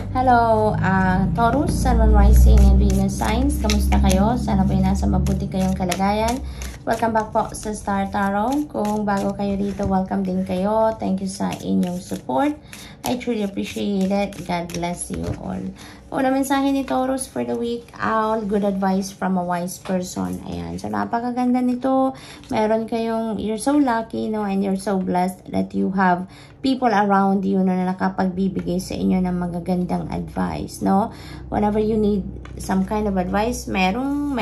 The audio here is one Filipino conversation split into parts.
Hello, Taurus, Sun, Moon, Rising, and Venus signs. Kamusta kayo? Sana po nasa mabuti kayong kalagayan. Welcome back po sa Star Tarot. Kung bago kayo dito, welcome din kayo. Thank you sa inyong support. I truly appreciate it. God bless you all. Una mensahe ni Taurus for the week, all good advice from a wise person. Ayan. So, napakaganda nito. Meron kayong, you're so lucky, no? And you're so blessed that you have people around you na nakapagbibigay sa inyo ng magagandang advice, no? Whenever you need some kind of advice, meron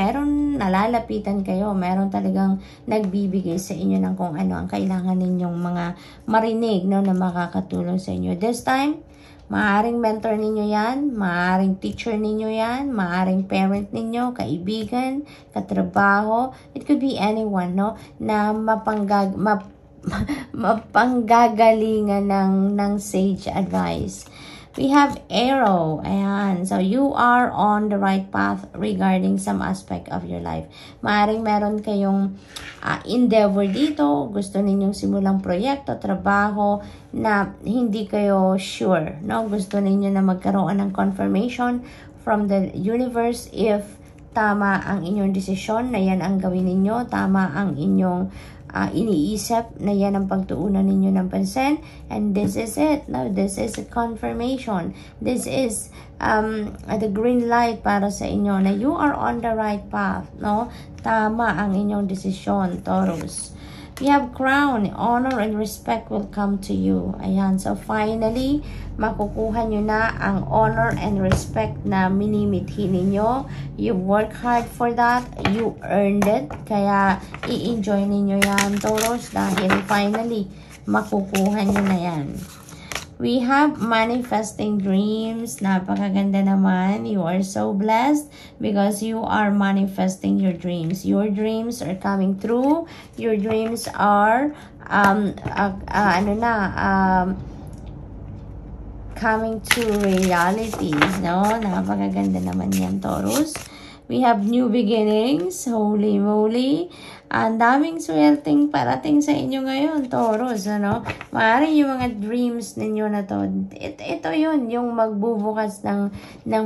nalalapitan kayo. Meron talagang nagbibigay sa inyo ng kung ano ang kailangan ninyong mga marinig, no? Na makakatulong sa inyo. This time, maaring mentor ninyo yan, maaring teacher ninyo yan, maaring parent ninyo, kaibigan, katrabaho. It could be anyone, no? Na mapanggagalingan ng sage advice. We have arrow. Ayan. So, you are on the right path regarding some aspect of your life. Maaring meron kayong endeavor dito. Gusto ninyong simulang proyekto, trabaho na hindi kayo sure. No? Gusto ninyo na magkaroon ng confirmation from the universe if tama ang inyong desisyon na yan ang gawin ninyo. Tama ang inyong iniisip na yan ang pagtuunan ninyo ng pansin, and this is it. Now, this is a confirmation. This is the green light para sa inyo na you are on the right path, no? Tama ang inyong desisyon, Taurus. We have crown, honor and respect will come to you. Ayan, so finally, makukuha nyo na ang honor and respect na minimithi ninyo. You work hard for that. You earned it. Kaya, i-enjoy ninyo yan, Taurus, dahil finally, makukuha nyo na yan. We have manifesting dreams. Napakaganda naman. You are so blessed because you are manifesting your dreams. Your dreams are coming true. Your dreams are coming to realities, no? Napakaganda naman yan, Taurus. We have new beginnings. Holy moly. Ang daming swerteng parating sa inyo ngayon, Taurus, ano? Maaaring yung mga dreams ninyo na to, ito yun, yung magbubukas ng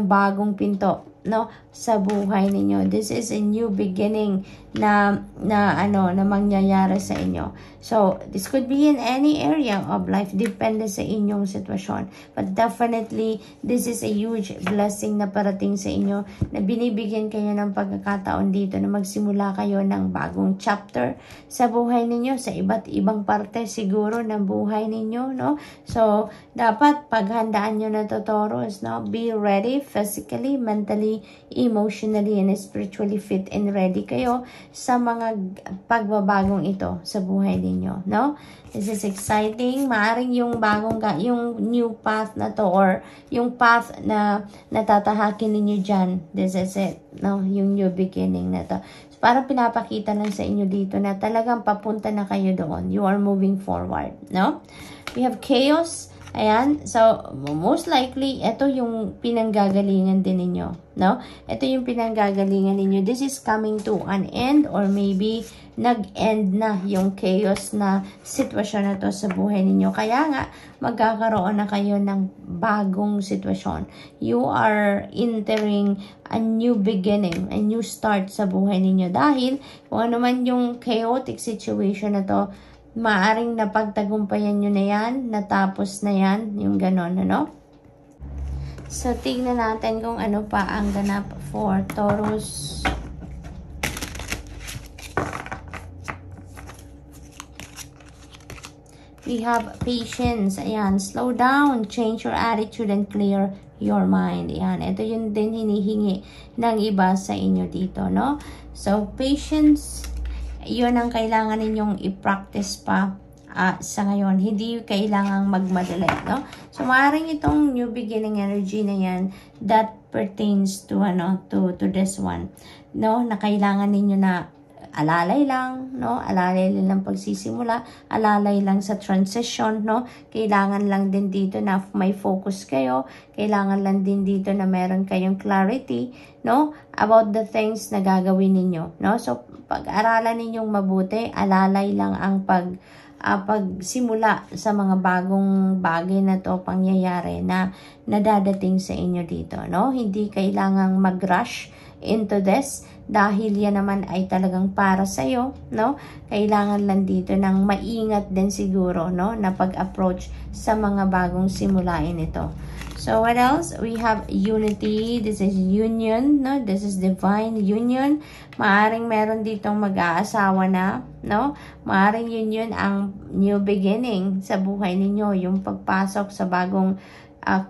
bagong pinto, no? Sa buhay ninyo. This is a new beginning na mangyayari sa inyo. So, this could be in any area of life. Depende sa inyong sitwasyon. But definitely, this is a huge blessing na parating sa inyo na binibigyan kayo ng pagkakataon dito na magsimula kayo ng bagong chapter sa buhay ninyo, sa iba't ibang parte siguro ng buhay ninyo, no? So, dapat paghandaan nyo na to, Taurus, no? Be ready physically, mentally, emotionally, and spiritually fit and ready kayo sa mga pagbabagong ito sa buhay ninyo, no? This is exciting. Maaring yung yung new path na to, or yung path na natatahakin ninyo dyan, this is it, no? Yung new beginning na to. So, parang pinapakita lang sa inyo dito na talagang papunta na kayo doon. You are moving forward, no? We have chaos. Ayan, so most likely, ito yung pinanggagalingan din ninyo, no? Ito yung pinanggagalingan ninyo. This is coming to an end, or maybe nag-end na yung chaos na sitwasyon na to sa buhay ninyo. Kaya nga, magkakaroon na kayo ng bagong sitwasyon. You are entering a new beginning, a new start sa buhay ninyo. Dahil kung ano man yung chaotic situation na to, maaring napagtagumpayan nyo na yan, natapos na yan, yung ganon, ano? So, tignan natin kung ano pa ang ganap for Taurus. We have patience. Ayan, slow down, change your attitude and clear your mind. Ayan, ito yun din hinihingi ng iba sa inyo dito, no? So, patience, yun ang kailangan ninyong i-practice pa sa ngayon. Hindi kailangang magmadali, no? So, maaaring itong new beginning energy na yan that pertains to, to this one, no? Na kailangan ninyo na alalay lang, no? Alalay lang pagsisimula, alalay lang sa transition, no? Kailangan lang din dito na may focus kayo, kailangan lang din dito na meron kayong clarity, no? About the things na gagawin ninyo, no? So, pag-aralan ninyong mabuti, alalay lang ang pagsimula sa mga bagong bagay na to, pangyayari na nadadating sa inyo dito, no? Hindi kailangang mag-rush into this dahil yan naman ay talagang para sa iyo, no? Kailangan lang dito ng maingat din siguro, no, na pag-approach sa mga bagong simulain ito. So what else? We have unity. This is union, no? This is divine union. Maaring meron ditong mag-aasawa na, no? Maaring yun ang new beginning sa buhay ninyo, yung pagpasok sa bagong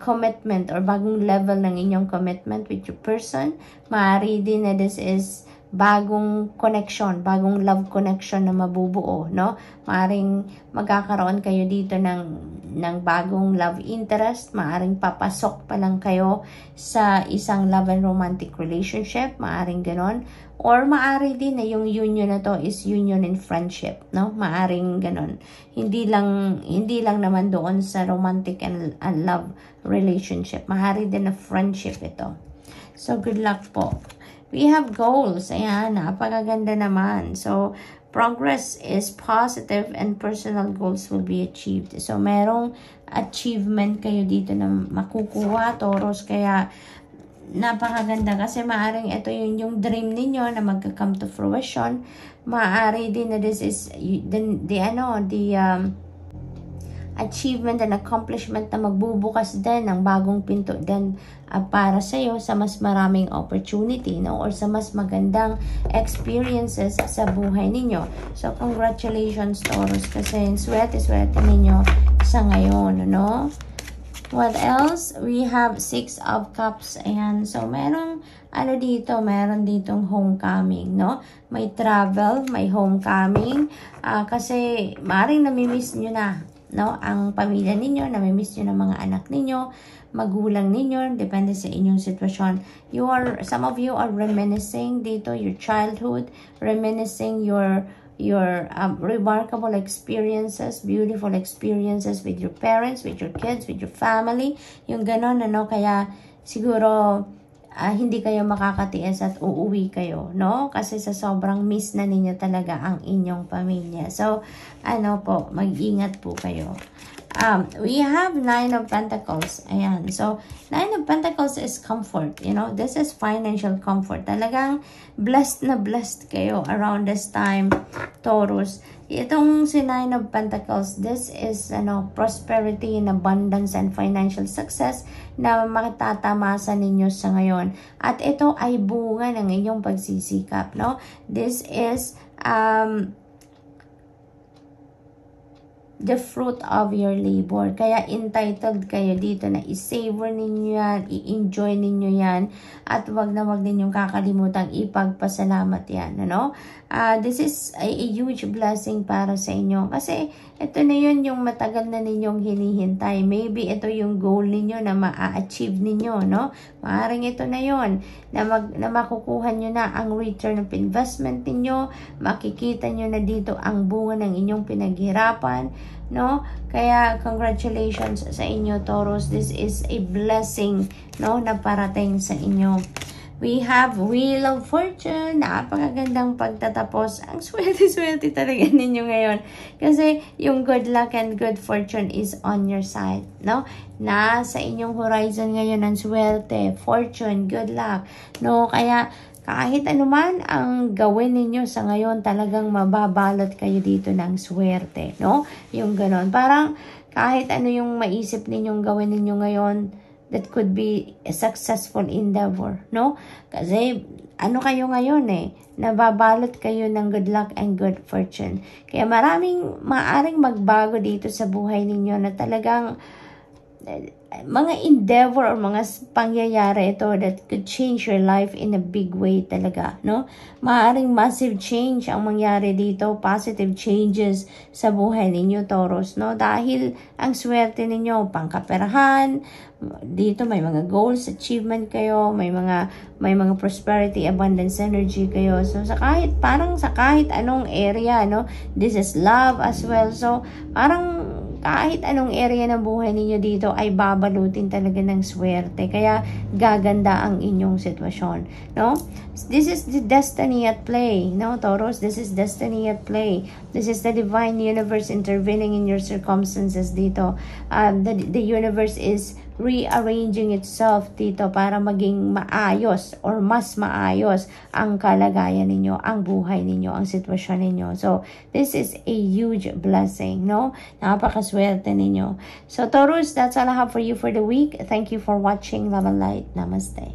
commitment or bagong level ng inyong commitment with your person. Maaari din na this is bagong connection, bagong love connection na mabubuo, no? Maaring magkakaroon kayo dito ng bagong love interest, maaring papasok pa lang kayo sa isang love and romantic relationship, maaring ganon. Or maari din na yung union na to is union in friendship, no? Maaring ganon. Hindi lang naman doon sa romantic and love relationship. Maari din na friendship ito. So good luck po. We have goals. Ayan, napakaganda naman. So, progress is positive and personal goals will be achieved. So, merong achievement kayo dito na makukuha, Taurus. Kaya, napakaganda kasi maaring ito yung dream ninyo na magka-come to fruition. Maaari din na this is the achievement and accomplishment na magbubukas din ng bagong pinto din para sa iyo sa mas maraming opportunity, no, or sa mas magandang experiences sa buhay ninyo. So congratulations, Taurus, kasi swerte ninyo sa ngayon, no? What else? We have 6 of Cups. Ayan. So, meron ditong homecoming, no? May travel, may homecoming. Kasi, maaaring namimiss nyo na, no? Ang pamilya ninyo, namimiss nyo ng mga anak ninyo, magulang ninyo, depende sa inyong sitwasyon. Some of you are reminiscing dito, your childhood, reminiscing your remarkable experiences, beautiful experiences with your parents, with your kids, with your family. Yung ganon, ano, kaya siguro hindi kayo makakatiis at uuwi kayo, no? Kasi sa sobrang miss na ninyo talaga ang inyong pamilya. So, mag-ingat po kayo. We have 9 of Pentacles. Ayan. So, 9 of Pentacles is comfort. You know, this is financial comfort. Talagang blessed na blessed kayo around this time, Taurus. Itong si 9 of Pentacles, this is prosperity and abundance and financial success na matatamasa ninyo sa ngayon. At ito ay bunga ng inyong pagsisikap, no? This is the fruit of your labor. Kaya entitled kayo dito na i-savor ninyo yan, i-enjoy ninyo yan, at wag na wag ninyong kakalimutang ipagpasalamat yan, ano? This is a huge blessing para sa inyo. Kasi ito na yun yung matagal na ninyong hinihintay. Maybe ito yung goal ninyo na ma-achieve ninyo, no? Maaring ito na yun, na makukuha nyo na ang return of investment ninyo, makikita nyo na dito ang bunga ng inyong pinaghirapan, no? Kaya congratulations sa inyo, Taurus. This is a blessing, no, na parating sa inyo. We have Wheel of Fortune. Napakagandang pagtatapos. Ang swerte-swerte talaga ninyo ngayon. Kasi yung good luck and good fortune is on your side, no? Nasa inyong horizon ngayon ang swerte, fortune, good luck, no? Kaya kahit anuman ang gawin ninyo sa ngayon, talagang mababalot kayo dito ng swerte, no? Yung ganon. Parang kahit ano yung maisip ninyong gawin ninyo ngayon, that could be a successful endeavor, no? Kasi kayo ngayon nababalot kayo ng good luck and good fortune. Kaya maaring magbago dito sa buhay ninyo na talagang mga endeavor or mga pangyayari ito that could change your life in a big way talaga, no? Maaring massive change ang mangyari dito, positive changes sa buhay ninyo, Taurus, no? Dahil ang swerte ninyo, pangkaperahan, dito may mga goals, achievement kayo, may mga prosperity, abundance energy kayo. So sa kahit anong area, no? This is love as well. So parang kahit anong area ng buhay ninyo dito ay babalutin talaga ng swerte. Kaya gaganda ang inyong sitwasyon, no? This is the destiny at play, no, Taurus? This is destiny at play. This is the divine universe intervening in your circumstances dito. The universe is rearranging itself dito para maging maayos or mas maayos ang kalagayan ninyo, ang buhay ninyo, ang sitwasyon ninyo. So, this is a huge blessing, no? Napakaswerte ninyo. So, Taurus, that's all I have for you for the week. Thank you for watching. Love and light. Namaste.